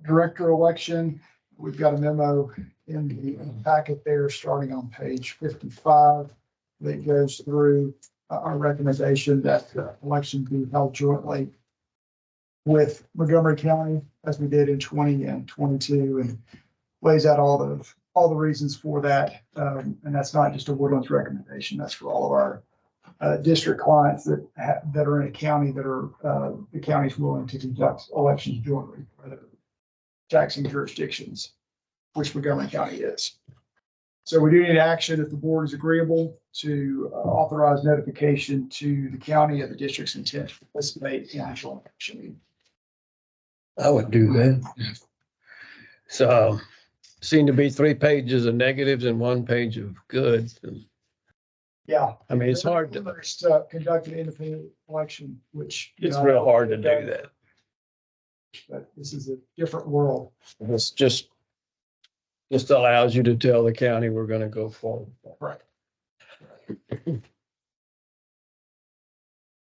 B: director election. We've got a memo in the packet there, starting on page 55, that goes through our recommendation that the election be held jointly with Montgomery County, as we did in 20 and 22, and lays out all the reasons for that. And that's not just a Woodlands recommendation. That's for all of our district clients that are in a county that are the county's willing to conduct elections jointly, whether taxing jurisdictions, which Montgomery County is. So we do need action if the board is agreeable to authorize notification to the county of the district's intent to participate in actual election.
C: I would do that. So seem to be 3 pages of negatives and 1 page of goods.
B: Yeah.
C: I mean, it's hard to,
B: First, conduct an independent election, which.
C: it's real hard to do that.
B: But this is a different world.
C: It's just allows you to tell the county we're gonna go forward.
B: Right.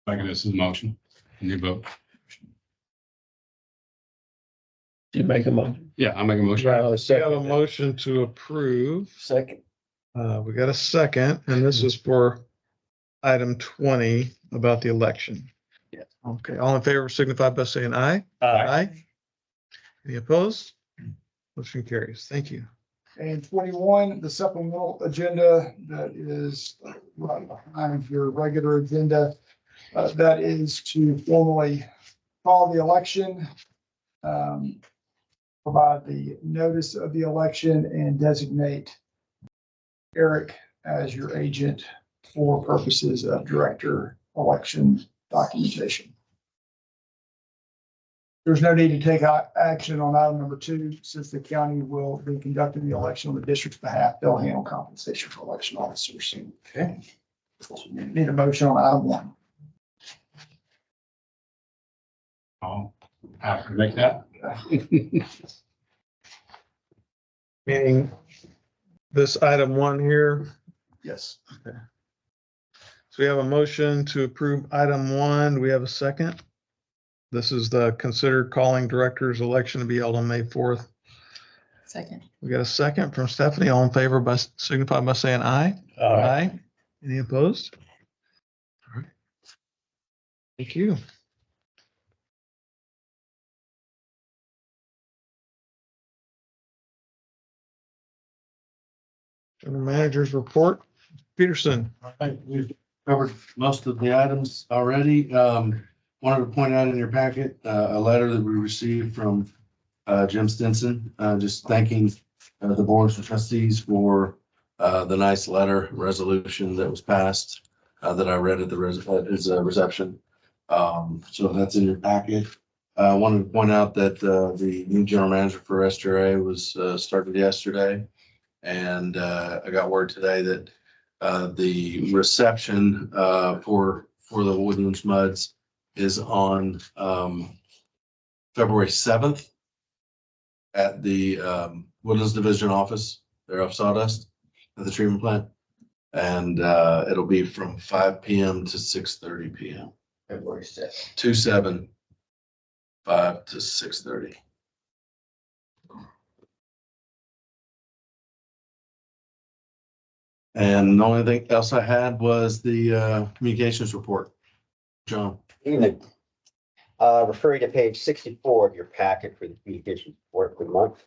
F: making this as a motion, and you vote.
C: You make a motion.
F: Yeah, I'll make a motion.
C: Well, a
A: We have a
C: second.
A: motion to approve.
C: Second.
A: We got a second, and this is for item 20 about the election.
C: Yes.
A: Okay, all in favor signify by saying aye. Aye. Any opposed? Motion carries. Thank you.
B: And 21, the supplemental agenda that is right behind your regular agenda. That is to formally call the election, provide the notice of the election, and designate Eric as your agent for purposes of director election documentation. There's no need to take action on item number 2, since the county will be conducting the election on the district's behalf. They'll handle compensation for election officers.
A: Okay.
B: Need a motion on item one.
F: I'll have to make that.
A: Meaning this item one here.
B: Yes.
A: So we have a motion to approve item one. Do we have a second? This is the consider calling directors election to be held on May 4th.
E: Second.
A: We got a second from Stephanie. All in favor by signify by saying aye. Aye. Any opposed? All right. Thank you. General Manager's report. Peterson.
J: All right, we've covered most of the items already. Wanted to point out in your packet, a letter that we received from Jim Stinson, just thanking the boards of trustees for the nice letter resolution that was passed that I read at his reception. So that's in your packet. I wanted to point out that the new general manager for STRA was started yesterday. And I got word today that the reception for the Woodlands Muds is on February 7th at the Woodlands Division office there off Sawdust at the treatment plant. And it'll be from 5 p.m. to 6:30 p.m.
H: February 6th.
J: 2/7, 5 to 6:30. And the only thing else I had was the communications report. John.
L: Evening. Referring to page 64 of your packet for the communication report for the month.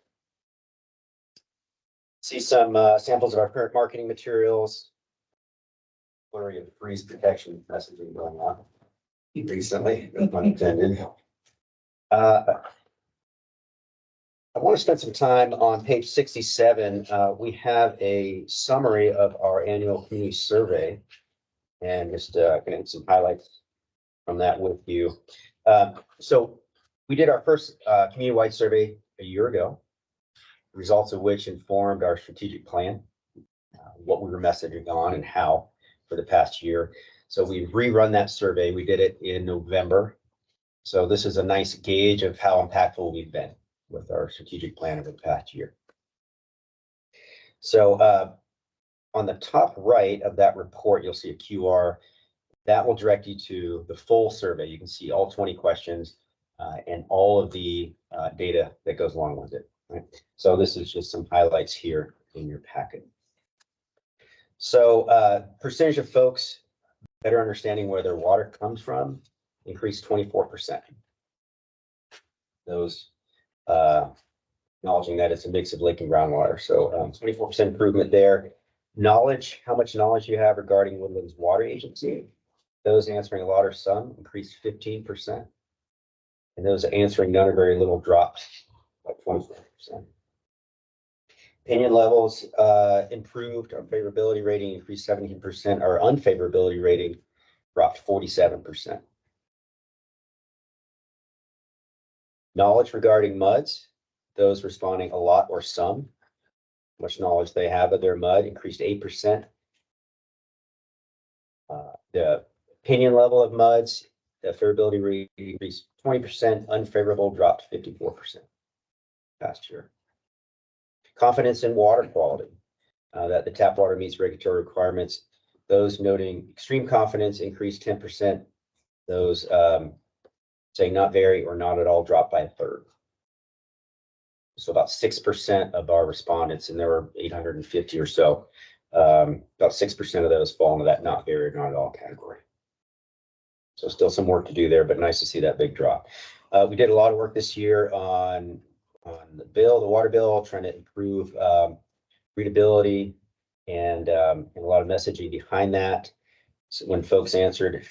L: See some samples of our current marketing materials. Flurry of freeze protection messaging going on recently, no pun intended. I want to spend some time on page 67. We have a summary of our annual community survey. And just going to hit some highlights from that with you. So we did our first community-wide survey a year ago, the results of which informed our strategic plan, what we were messaging on and how for the past year. So we've rerun that survey. We did it in November. So this is a nice gauge of how impactful we've been with our strategic plan over the past year. So on the top right of that report, you'll see a QR. That will direct you to the full survey. You can see all 20 questions and all of the data that goes along with it. Right? So this is just some highlights here in your packet. So percentage of folks better understanding where their water comes from increased 24%. Those acknowledging that it's a mix of lake and groundwater. So 24% improvement there. Knowledge, how much knowledge you have regarding Woodlands Water Agency. Those answering a lot or some increased 15%. And those answering none or very little dropped by 24%. Opinion levels improved. Our favorability rating increased 17%. Our unfavorability rating dropped 47%. Knowledge regarding MUDs, those responding a lot or some, much knowledge they have of their MUD increased 8%. The opinion level of MUDs, the favorability rate increased 20%, unfavorable dropped 54% past year. Confidence in water quality, that the tap water meets regulatory requirements. Those noting extreme confidence increased 10%. Those saying not very or not at all dropped by a third. So about 6% of our respondents, and there were 850 or so, about 6% of those fall into that not very or not at all category. So still some work to do there, but nice to see that big drop. We did a lot of work this year on the water bill, trying to improve readability and a lot of messaging behind that. So when folks answered,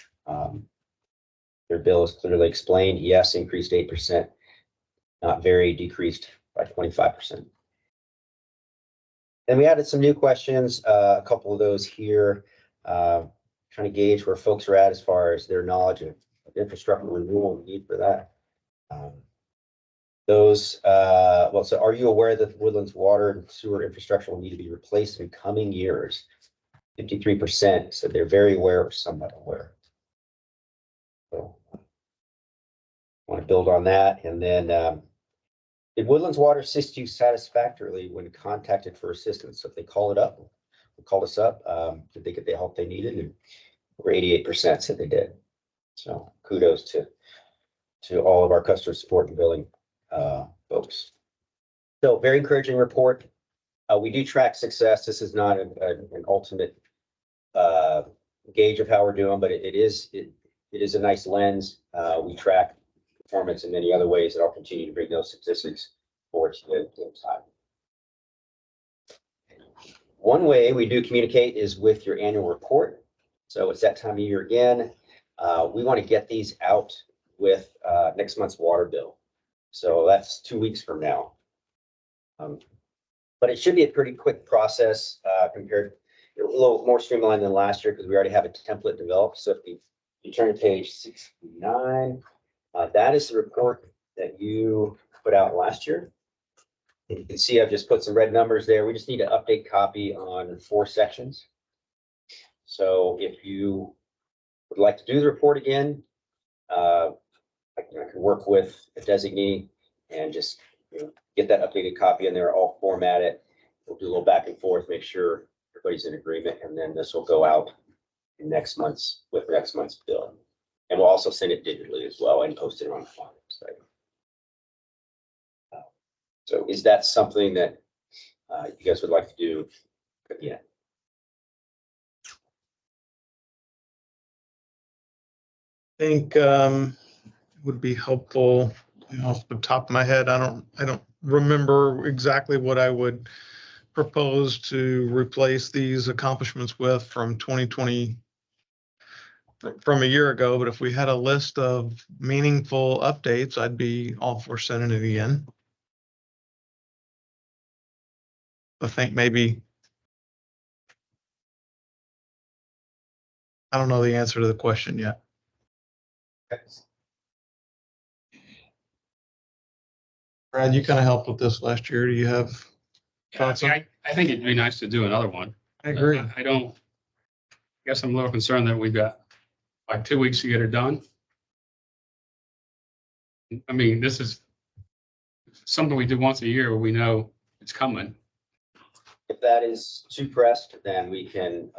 L: their bill is clearly explained. Yes, increased 8%. Not very, decreased by 25%. Then we added some new questions, a couple of those here, trying to gauge where folks are at as far as their knowledge of infrastructure renewal and need for that. So are you aware that Woodlands water and sewer infrastructure will need to be replaced in coming years? 53%, so they're very aware or somewhat aware. So want to build on that, and then did Woodlands Water assist you satisfactorily when contacted for assistance? So if they called us up, did they get the help they needed? And over 88% said they did. So kudos to all of our customer support and billing folks. So very encouraging report. We do track success. This is not an ultimate gauge of how we're doing, but it is a nice lens. We track performance in many other ways, and I'll continue to bring those statistics forward to you in time. One way we do communicate is with your annual report. So it's that time of year again. We want to get these out with next month's water bill. So that's 2 weeks from now. But it should be a pretty quick process compared, a little more streamlined than last year because we already have a template developed. So if you turn to page 69, that is the report that you put out last year. And you can see I've just put some red numbers there. We just need to update copy on 4 sections. So if you would like to do the report again, I can work with a designee and just get that updated copy in there, all format it. We'll do a little back and forth, make sure everybody's in agreement, and then this will go out with next month's bill. And we'll also send it digitally as well and post it on the website. So is that something that you guys would like to do again?
A: I think would be helpful, off the top of my head. I don't remember exactly what I would propose to replace these accomplishments with from 2020, from a year ago, but if we had a list of meaningful updates, I'd be all for sending it again. I think maybe, I don't know the answer to the question yet. Brad, you kind of helped with this last year. Do you have thoughts on?
F: I think it'd be nice to do another one.
A: I agree.
F: I guess I'm a little concerned that we've got like 2 weeks to get it done. I mean, this is something we do once a year where we know it's coming.
L: If that is too pressed, then we can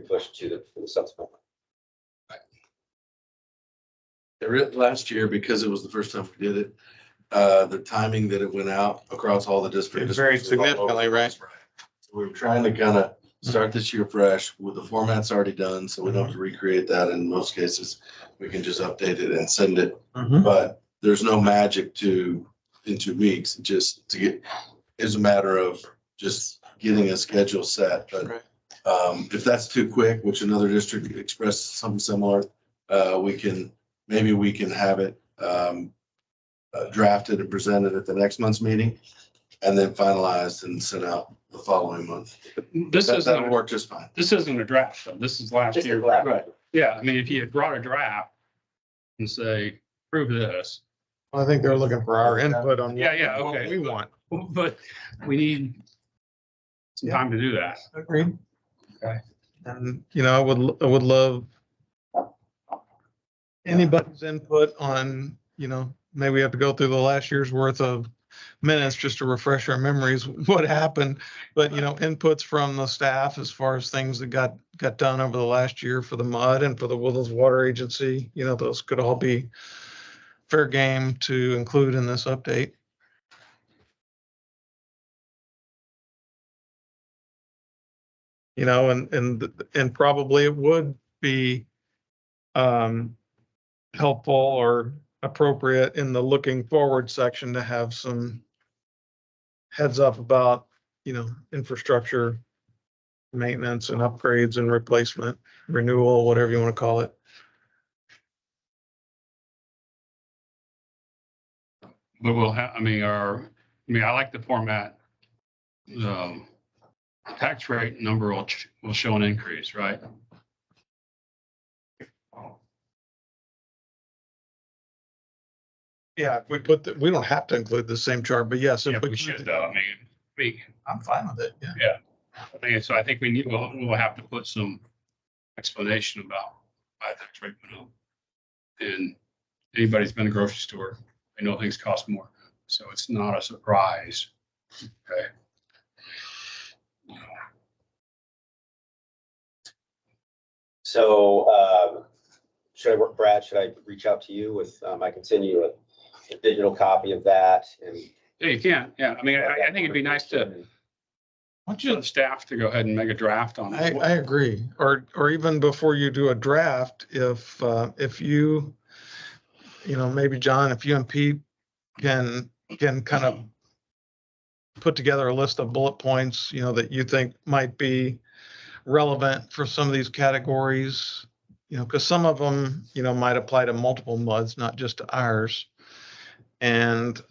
L: push to the subsequent one.
J: Last year, because it was the first time we did it, the timing that it went out across all the districts.
A: It varied significantly, right?
J: So we were trying to kind of start this year fresh with the format's already done, so we don't have to recreate that. In most cases, we can just update it and send it. But there's no magic in 2 weeks. Just is a matter of just getting a schedule set. But if that's too quick, which another district expressed something similar, maybe we can have it drafted and presented at the next month's meeting and then finalized and sent out the following month. That'll work just fine.
F: This isn't a draft, though. This is last year.
J: Right.
F: Yeah, I mean, if you had brought a draft and say, prove this.
A: I think they're looking for our input on
F: Yeah,
A: what
F: okay.
A: we want.
F: But we need some time to do that.
A: Agreed.
F: Okay.
A: And, I would love anybody's input on, maybe we have to go through the last year's worth of minutes just to refresh our memories, what happened. But, inputs from the staff as far as things that got done over the last year for the MUD and for the Woodlands Water Agency, those could all be fair game to include in this update. And probably it would be helpful or appropriate in the looking forward section to have some heads up about, infrastructure maintenance and upgrades and replacement, renewal, whatever you want to call it.
F: But we'll have, I like the format. Tax rate number will show an increase, right?
A: Yeah, if we we don't have to include the same chart, but yes.
F: Yeah, we should though. I'm fine with it.
A: Yeah.
F: So I think we'll have to put some explanation about why that treatment up. And anybody's been to the grocery store, they know things cost more, so it's not a surprise. Okay.
L: So, Brad, should I reach out to you with, I can send you a digital copy of that and.
F: Yeah, you can. Yeah, I mean, I think it'd be nice to, want you the staff to go ahead and make a draft on
A: I
F: it.
A: agree. Or even before you do a draft, if you know, maybe John, if you and Pete can kind of put together a list of bullet points, you know, that you think might be relevant for some of these categories, you know, because some of them, you know, might apply to multiple MUDs, not just to ours. And,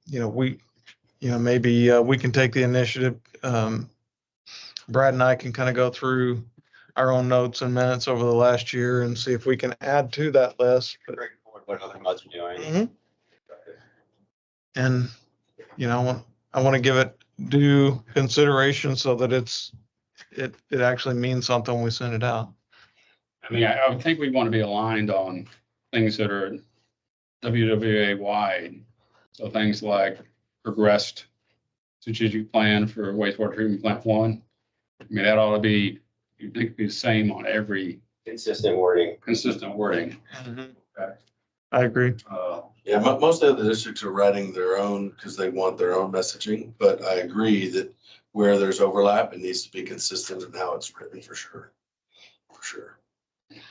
A: you know, maybe we can take the initiative. Brad and I can kind of go through our own notes and minutes over the last year and see if we can add to that list.
L: What other MUDs are doing.
A: Mhm. And, you know, I want to give it due consideration so that it actually means something when we send it out.
F: I mean, I would think we want to be aligned on things that are WWA wide. So things like progressed strategic plan for wastewater treatment plant 1. I mean, that ought to be, you'd think be the same on every
L: Consistent wording.
F: consistent wording. Okay.
A: I agree.
J: Yeah, most of the districts are writing their own because they want their own messaging, but I agree that where there's overlap, it needs to be consistent in how it's written for sure. For sure.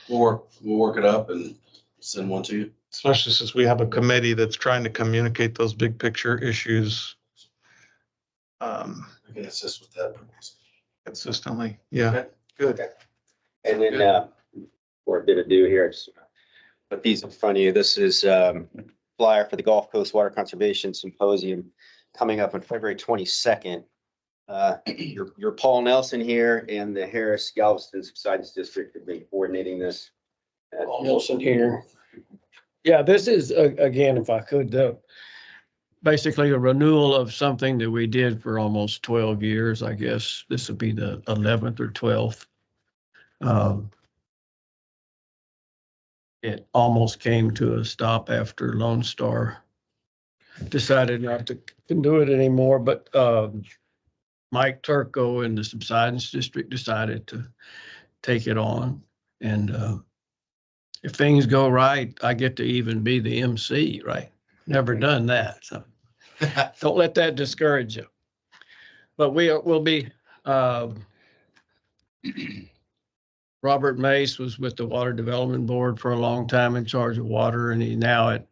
J: We'll work it up and send one to you.
A: Especially since we have a committee that's trying to communicate those big picture issues
J: I can assist with that.
A: consistently. Yeah,
J: Okay.
A: good.
L: And then, for a bit of do here, just put these in front of you. This is, flyer for the Gulf Coast Water Conservation Symposium coming up on February 22nd. Your Paul Nelson here and the Harris Galveston Subsidence District have been coordinating this.
C: Paul Nelson here. Yeah, this is, again, if I could, basically a renewal of something that we did for almost 12 years, I guess. This would be the 11th or 12th. It almost came to a stop after Lone Star decided not to do it anymore, but Mike Turco in the Subsidence District decided to take it on. And if things go right, I get to even be the MC, right? Never done that, so don't let that discourage you. But we'll be, Robert Mace was with the Water Development Board for a long time in charge of water, and he's now at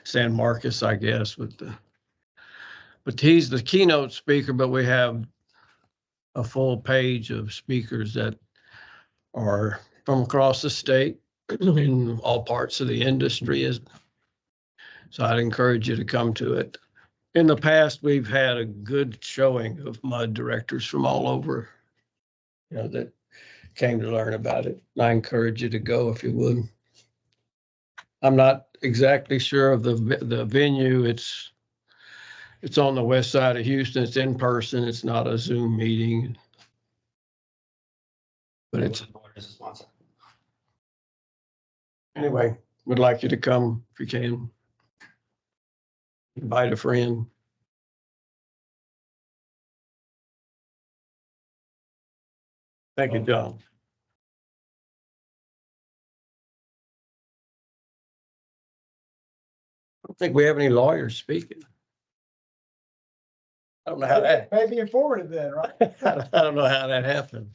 C: San Marcos, I guess, but he's the keynote speaker, but we have a full page of speakers that are from across the state in all parts of the industry. So I'd encourage you to come to it. In the past, we've had a good showing of MUD directors from all over, you know, that came to learn about it. I encourage you to go if you would. I'm not exactly sure of the venue. It's on the west side of Houston. It's in person. It's not a Zoom meeting. But it's, anyway, would like you to come if you can. Invite a friend. Thank you, John. I don't think we have any lawyers speaking. I don't know how that,
B: Maybe informative then, right?
C: I don't know how that happened.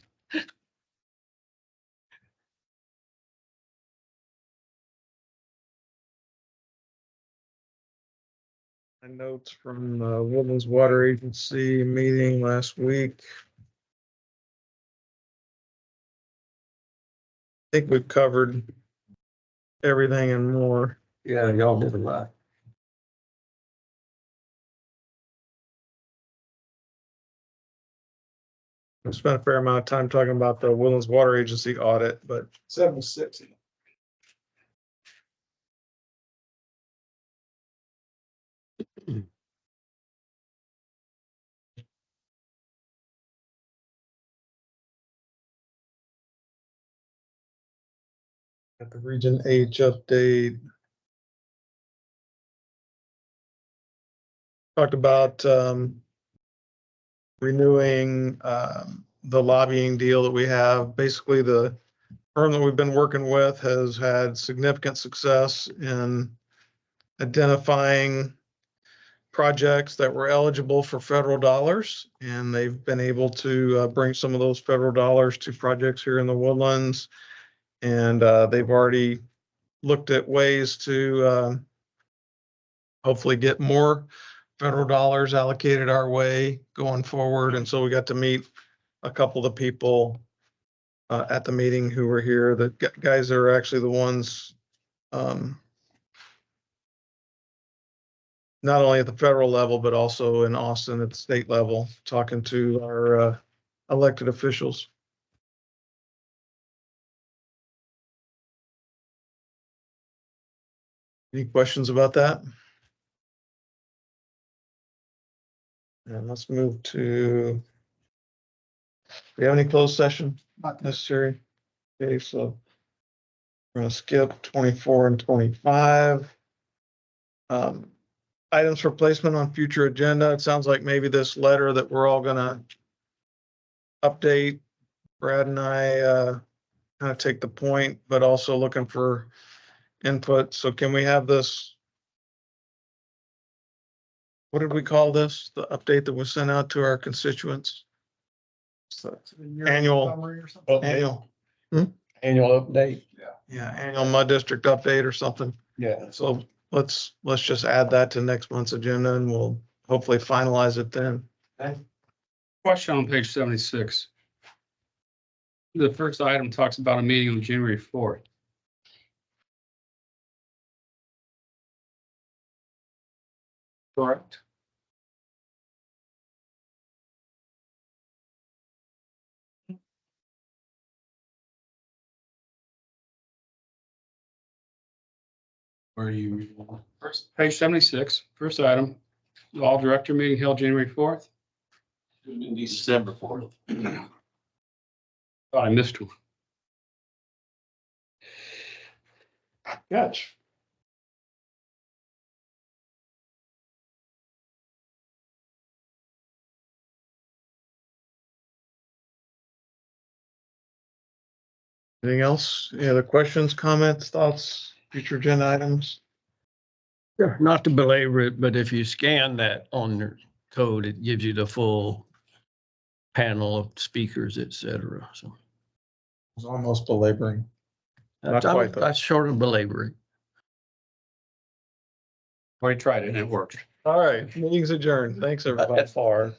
A: My notes from the Woodlands Water Agency meeting last week. I think we've covered everything and more.
C: Yeah, y'all did a lot.
A: I've spent a fair amount of time talking about the Woodlands Water Agency audit, but
B: 76.
A: Got the Region H update. Talked about renewing the lobbying deal that we have. Basically, the firm that we've been working with has had significant success in identifying projects that were eligible for federal dollars, and they've been able to bring some of those federal dollars to projects here in the Woodlands. And they've already looked at ways to hopefully get more federal dollars allocated our way going forward. And so we got to meet a couple of the people at the meeting who were here. The guys that are actually the ones not only at the federal level, but also in Austin at the state level, talking to our elected officials. Any questions about that? And let's move to, do we have any closed session
B: Not
A: necessary? Okay, so we're gonna skip 24 and 25. Items for placement on future agenda. It sounds like maybe this letter that we're all gonna update. Brad and I kind of take the point, but also looking for input. So can we have this? What did we call this? The update that was sent out to our constituents? Annual.
B: Summary or something.
A: Annual,
C: Annual update.
A: yeah, annual mud district update or something.
C: Yeah.
A: So let's just add that to next month's agenda and we'll hopefully finalize it then.
F: Question on page 76. The first item talks about a meeting on January 4th. Correct.
J: Where are you?
F: First, page 76, first item, law director meeting held January 4th.
J: December 4th.
F: Thought I missed one.
A: Gotcha. Anything else? Any other questions, comments, thoughts, future agenda items?
C: Yeah, not to belabor it, but if you scan that on your code, it gives you the full panel of speakers, et cetera. So
A: It's almost belaboring. Not
C: that's,
A: quite, though.
C: that's short of belaboring.
F: We tried it and it worked.
A: All right, meeting's adjourned. Thanks, everybody.
C: Far.